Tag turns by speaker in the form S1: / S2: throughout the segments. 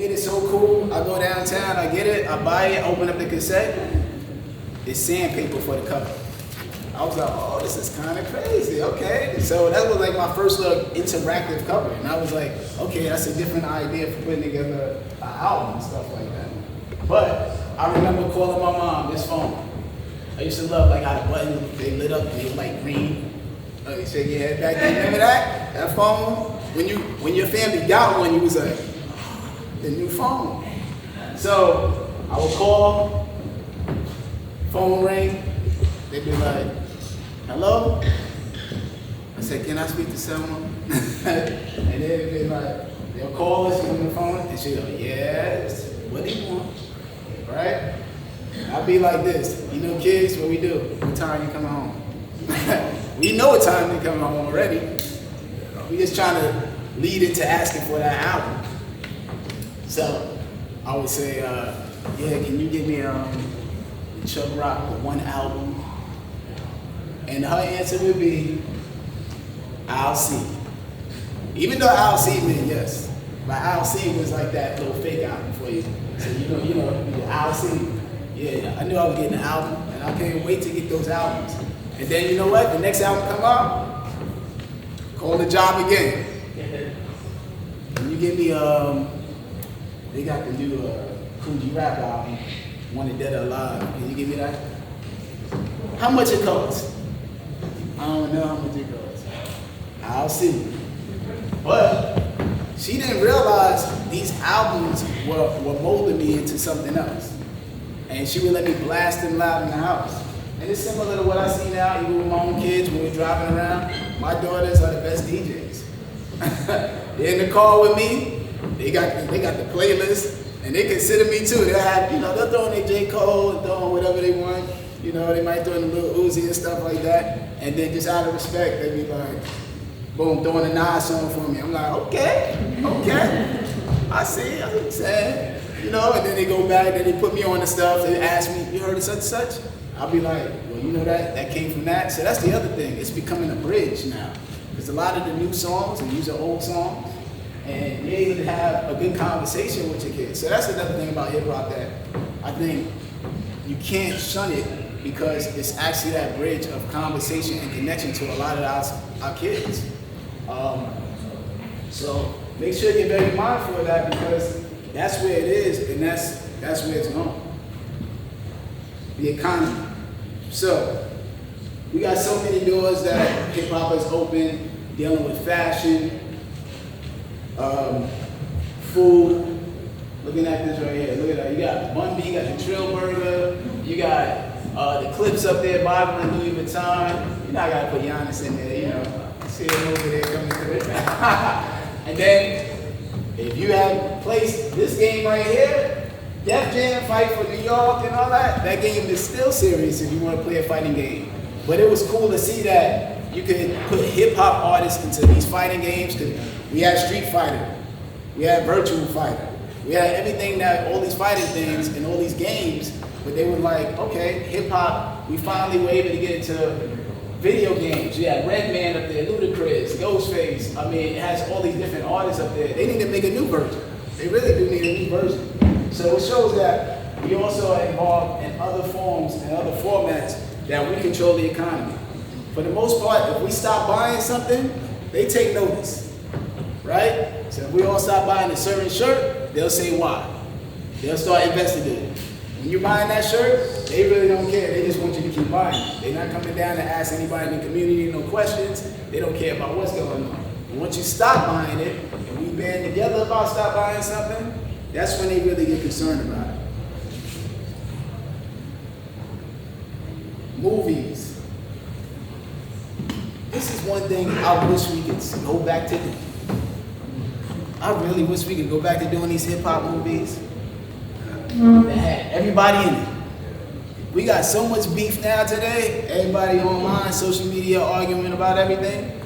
S1: made it so cool. I go downtown, I get it, I buy it, open up the cassette. It's sandpaper for the cover. I was like, oh, this is kind of crazy. Okay, so that was like my first little interactive cover, and I was like, okay, that's a different idea for putting together an album and stuff like that. But I remember calling my mom this phone. I used to love like how the buttons they lit up, they were like green. You shake your head back then. Remember that? That phone? When your family got one, you was like, the new phone. So I would call, phone ring, they'd be like, hello? I said, can I speak to someone? And then they'd be like, they'll call us on the phone, and she'll go, yes, what do you want? Right? I'd be like this, you know, kids, what we do? What time you coming home? We know what time you coming home already. We just trying to lead into asking for that album. So I would say, yeah, can you give me Chuck Rock, the one album? And her answer would be, I'll see. Even though I'll see meant yes, but I'll see was like that little fake album for you. So you know, I'll see. Yeah, I knew I was getting an album, and I can't wait to get those albums. And then you know what? The next album come out, call the job again. Can you give me they got the new Kool G Rap album, Wanted Dead or Alive. Can you give me that? How much it costs? I don't know how much it costs. I'll see. But she didn't realize these albums were molding me into something else. And she would let me blast them loud in the house. And it's similar to what I see now, even with my own kids when we're driving around. My daughters are the best DJs. They're in the car with me. They got the playlist, and they consider me too. They'll have, they'll throw in their J. Cole, throw in whatever they want. They might throw in a little Uzi and stuff like that. And then just out of respect, they be like, boom, throwing a Nas song for me. I'm like, okay. I see what you're saying. And then they go back, then they put me on the stuff, they ask me, you heard of such and such? I'll be like, well, that came from that. So that's the other thing, it's becoming a bridge now. Because a lot of the new songs, and these are old songs, and you're able to have a good conversation with your kids. So that's another thing about hip hop that I think you can't shun it, because it's actually that bridge of conversation and connection to a lot of our kids. So make sure you're very mindful of that, because that's where it is, and that's where it's going. The economy. So we got so many doors that hip hop has opened, dealing with fashion, food. Looking at this right here, look at that. You got Bun B, you got the Trill Burger, you got the Clips up there, Bible and Louis Vuitton. I gotta put Giannis in there, See him over there coming through. And then, if you had placed this game right here, Def Jam fight for New York and all that, that game is still serious if you want to play a fighting game. But it was cool to see that you could put hip-hop artists into these fighting games, because we had Street Fighter, we had Virtual Fighter, we had everything that, all these fighting things and all these games, but they were like, okay, hip-hop, we finally were able to get into video games. You had Redman up there, Ludacris, Ghostface. It has all these different artists up there. They need to make a new version. They really do need a new version. So it shows that we also are involved in other forms and other formats that we control the economy. For the most part, if we stop buying something, they take notice, right? So if we all stop buying a certain shirt, they'll say why. They'll start investigating. When you're buying that shirt, they really don't care. They just want you to keep buying it. They're not coming down to ask anybody in the community no questions. They don't care about what's going on. And once you stop buying it, and we band together about stop buying something, that's when they really get concerned about it. Movies. This is one thing I wish we could go back to. I really wish we could go back to doing these hip hop movies that had everybody in it. We got so much beef now today. Everybody online, social media arguing about everything.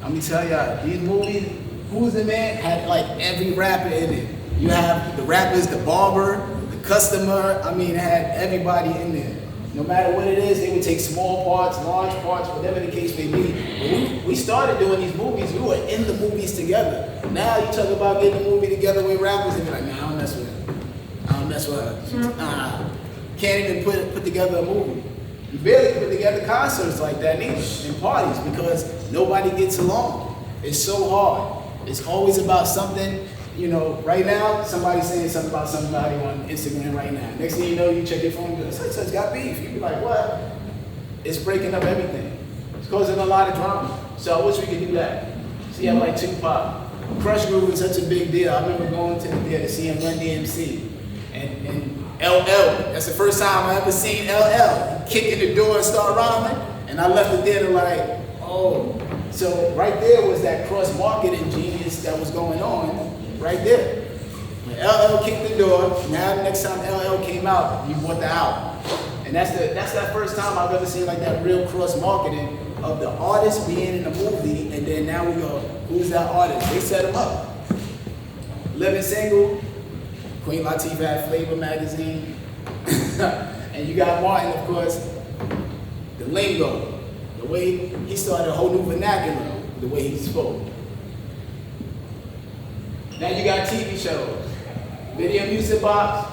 S1: Let me tell y'all, these movies, Who's the Man had like every rapper in it. You have the rappers, the barber, the customer. It had everybody in there. No matter what it is, they would take small parts, large parts, whatever the case may be. When we started doing these movies, we were in the movies together. Now you talk about getting a movie together with rappers, and be like, nah, I don't mess with her. I don't mess with her. Can't even put together a movie. You barely put together concerts like that neither, and parties, because nobody gets along. It's so hard. It's always about something. You know, right now, somebody's saying something about somebody on Instagram right now. Next thing you know, you check your phone, and go, such got beef. You be like, what? It's breaking up everything. It's causing a lot of drama. So I wish we could do that. See, I'm like Tupac. Crush Groove was such a big deal. I remember going to the theater to see him Run DMC. And LL, that's the first time I ever seen LL. Kick in the door and start rhyming. And I left the theater like, oh. So right there was that cross-marketing genius that was going on. Right there. When LL kicked the door, now the next time LL came out, you bought the album. And that's that first time I've ever seen like that real cross-marketing of the artist being in the movie, and then now we go, who's that artist? They set him up. Living Single, Queen Latifah had Flavor magazine. And you got Martin, of course, the lingo, the way he started a whole new vernacular, the way he spoke. Now you got TV shows, Video Music Box.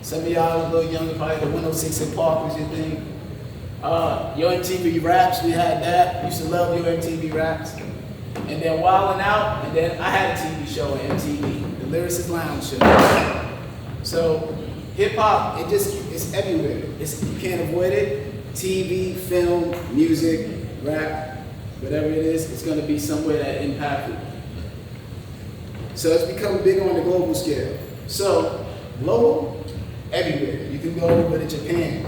S1: Some of y'all a little younger, probably the 106 in Park was your thing. Your MTV Raps, we had that. Used to love your MTV Raps. And then Wildin' Out, and then I had a TV show on MTV, the Lyricist Lounge show. So hip hop, it's everywhere. You can't avoid it. TV, film, music, rap, whatever it is, it's gonna be somewhere that impacted. So it's become big on the global scale. So global, everywhere. You can go over to Japan.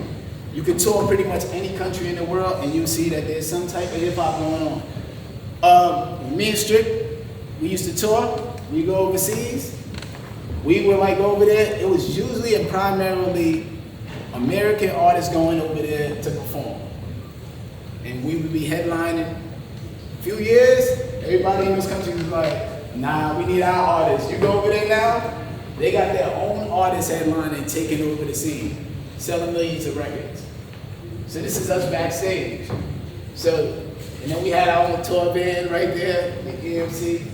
S1: You can tour pretty much any country in the world and you'll see that there's some type of hip hop going on. Me and Strick, we used to tour. We go overseas. We would like over there. It was usually and primarily American artists going over there to perform. And we would be headlining. A few years, everybody in this country was like, nah, we need our artists. You go over there now, they got their own artist headlining and taking over the scene, selling millions of records. So this is us backstage. So, and then we had our own tour band right there, the EMC.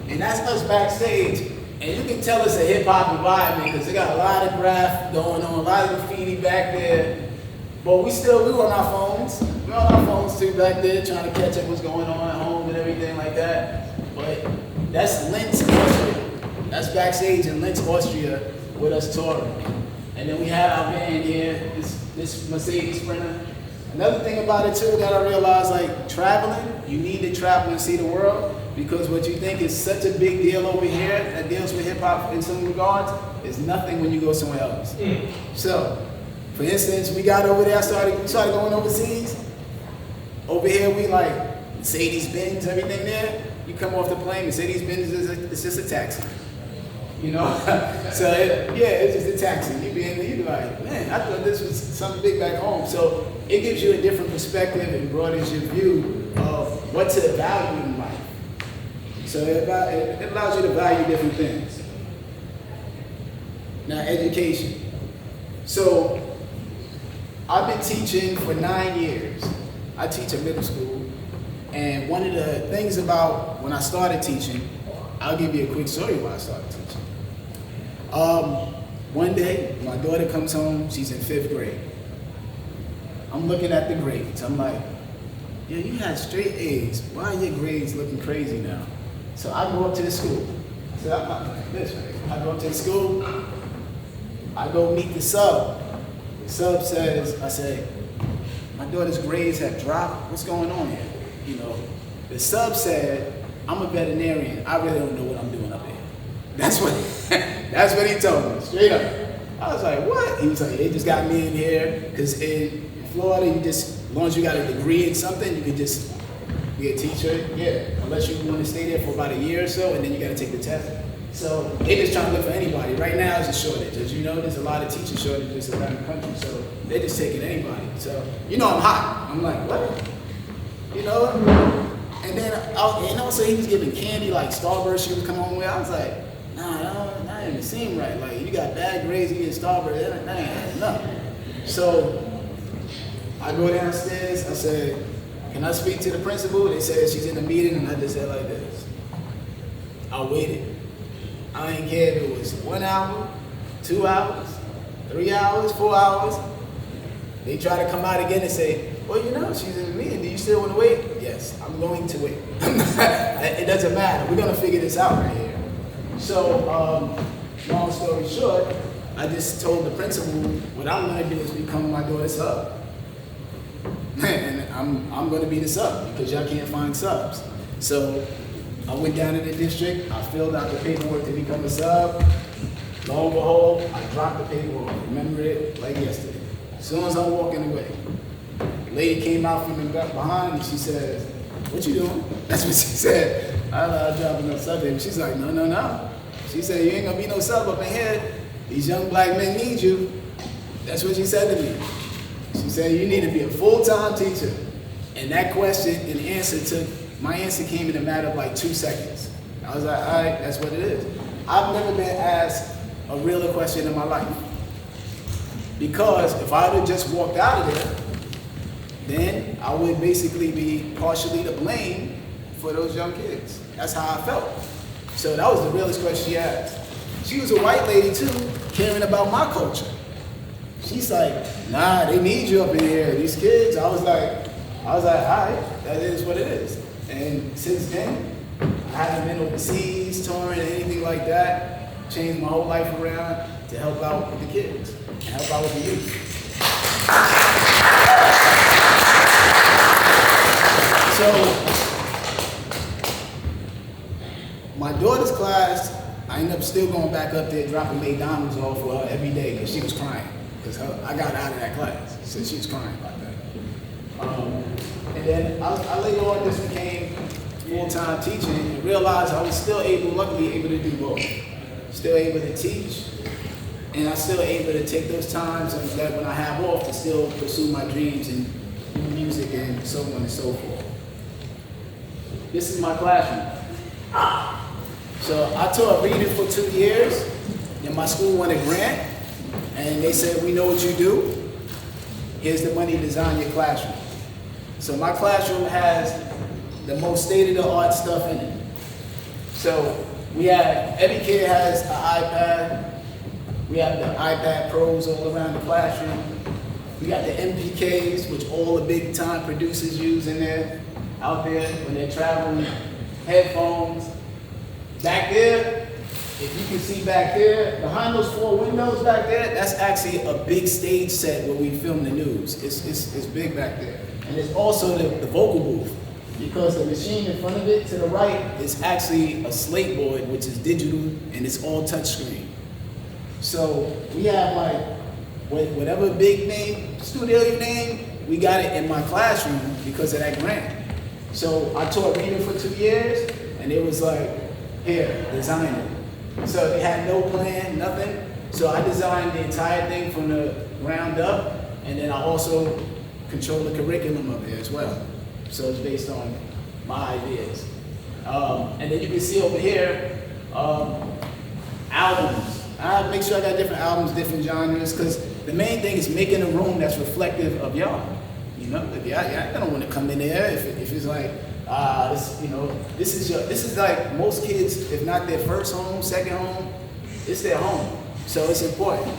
S1: And that's us backstage. And you can tell it's a hip hop environment because they got a lot of graph going on, a lot of graffiti back there. But we on our phones. We're on our phones too back there trying to catch up what's going on at home and everything like that. But that's Linz, Austria. That's backstage in Linz, Austria with us touring. And then we had our band here, this Mercedes Sprinter. Another thing about it too that I realized, like traveling, you need to travel and see the world because what you think is such a big deal over here that deals with hip hop in some regards is nothing when you go somewhere else. So, for instance, we got over there, we started going overseas. Over here we like Mercedes-Benz, everything there. You come off the plane, Mercedes-Benz it's just a taxi. You know? So it's just a taxi. You be in there, you be like, man, I thought this was something big back home. So it gives you a different perspective and broadens your view of what to value in life. So it allows you to value different things. Now, education. So I've been teaching for 9 years. I teach at middle school. And one of the things about when I started teaching, I'll give you a quick story why I started teaching. One day, my daughter comes home, she's in 5th grade. I'm looking at the grades. I'm like, yeah, you had straight A's. Why are your grades looking crazy now? So I go up to the school. So I'm like this, right? I go up to the school, I go meet the sub. The sub says, I say, my daughter's grades have dropped. What's going on here? You know, the sub said, I'm a veterinarian. I really don't know what I'm doing up here. That's what he told me, straight up. I was like, what? He was like, they just got me in here, because in Florida, as long as you got a degree in something, you can just be a teacher. Yeah, unless you want to stay there for about a year or so, and then you got to take the test. So they just trying to look for anybody. Right now, it's a shortage. As you know, there's a lot of teacher shortages around the country, so they're just taking anybody. So, you know, I'm hot. I'm like, what? You know? And then, and also he was giving candy, like Starburst she would come home with. I was like, nah, that didn't seem right. Like, you got bad grades, you get Starburst, that ain't enough. So I go downstairs, I said, can I speak to the principal? They said she's in a meeting, and I just said like this. I waited. I didn't care if it was 1 hour, 2 hours, 3 hours, 4 hours. They try to come out again and say, well, you know, she's in a meeting. Do you still want to wait? Yes, I'm going to wait. It doesn't matter. We're going to figure this out right here. So, long story short, I just told the principal, what I'm going to do is become my daughter's sub. And I'm going to be the sub because y'all can't find subs. So I went down to the district, I filled out the paperwork to become a sub. Lo and behold, I dropped the paperwork. Remember it like yesterday. As soon as I'm walking away, the lady came out from the back behind and she says, what you doing? That's what she said. I dropped no sub in. She's like, no, no, no. She said, you ain't gonna be no sub up in here. These young black men need you. That's what she said to me. She said, you need to be a full-time teacher. And that question and answer my answer came in a matter of like 2 seconds. I was like, all right, that's what it is. I've never been asked a realer question in my life. Because if I would have just walked out of there, then I would basically be partially to blame for those young kids. That's how I felt. So that was the realest question she asked. She was a white lady too, caring about my culture. She's like, nah, they need you up in here, these kids. I was like, all right, that is what it is. And since then, I haven't been overseas, touring, anything like that. Changed my whole life around to help out with the kids, and help out with the youth. So, my daughter's class, I ended up still going back up there, dropping McDonald's off for her every day because she was crying. Because I got out of that class, so she was crying about that. And then I later on just became full-time teaching and realized I was still luckily able to do both. Still able to teach, and I still able to take those times and that when I have off to still pursue my dreams and do music and so on and so forth. This is my classroom. So I taught reading for 2 years, and my school won a grant, and they said, we know what you do. Here's the money to design your classroom. So my classroom has the most state-of-the-art stuff in it. So we have, every kid has an iPad. We have the iPad Pros all around the classroom. We got the MPKs, which all the big time producers use in there, out there when they're traveling. Headphones. Back there, if you can see back there, behind those 4 windows back there, that's actually a big stage set where we film the news. It's big back there. And there's also the vocal booth, because the machine in front of it to the right is actually a slate board, which is digital, and it's all touchscreen. So we have like, whatever big name, studio you name, we got it in my classroom because of that grant. So I taught reading for 2 years, and it was like, here, design it. So they had no plan, nothing. So I designed the entire thing from the ground up, and then I also control the curriculum of it as well. So it's based on my ideas. And then you can see over here, albums. I make sure I got different albums, different genres, because the main thing is making a room that's reflective of y'all. You know, if y'all don't want to come in there if it's like, this is like most kids, if not their first home, second home, it's their home. So it's important.